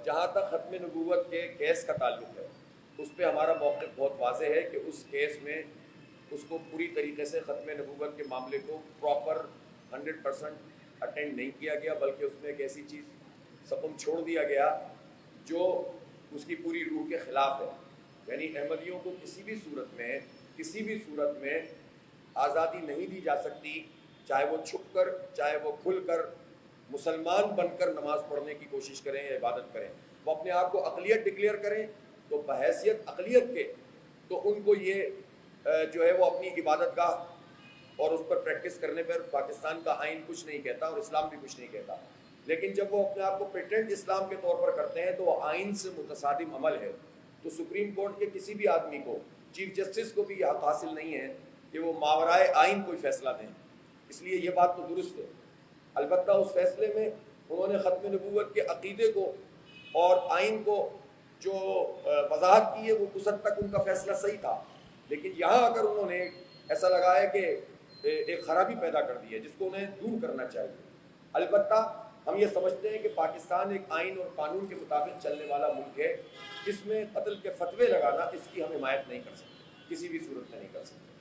जहाँ तक ख़त्म नबूवत के केस का ताल्लुक है, उस पर हमारा मौक़िफ़ बहुत वाज़ेह है कि उस केस में उसको पूरी तरीके से ख़त्म नबूवत के मामले को प्रॉपर 100% अटेंड नहीं किया गया, बल्कि उसमें एक ऐसी चीज़ सपम छोड़ दिया गया जो उसकी पूरी रूह के ख़िलाफ़ है। यानी अहमदियों को किसी भी सूरत में आज़ादी नहीं दी जा सकती, चाहे वो छुप कर, चाहे वो खुल कर मुसलमान बनकर नमाज़ पढ़ने की कोशिश करें या इबादत करें। वो अपने आप को अक़लियत डिक्लेयर करें तो बहैसियत अक़लियत के तो उनको ये जो है वो अपनी इबादत गाह और उस पर प्रैक्टिस करने पर पाकिस्तान का आइन कुछ नहीं कहता और इस्लाम भी कुछ नहीं कहता। लेकिन जब वो अपने आप को पेटेंट इस्लाम के तौर पर करते हैं तो वो आइन से मुतसादिम अमल है। तो सुप्रीम कोर्ट के किसी भी आदमी को, चीफ जस्टिस को भी यह हक़ हासिल नहीं है कि वो मावराए आइन कोई फ़ैसला दें। इसलिए ये बात तो दुरुस्त है। अलबत्ता उस फैसले में उन्होंने ख़त्म नबूवत के अक़ीदे को और आइन को जो वज़ाहत की है वो उस हद तक उनका फ़ैसला सही था। लेकिन यहाँ अगर उन्होंने ऐसा लगाया कि एक ख़राबी पैदा कर दी है जिसको उन्हें दूर करना चाहिए। अलबत्ता हम ये समझते हैं कि पाकिस्तान एक आइन और कानून के मुताबिक चलने वाला मुल्क है, इसमें कत्ल के फतवे लगाना इसकी हम हिमायत नहीं कर सकते, किसी भी सूरत में नहीं कर सकते।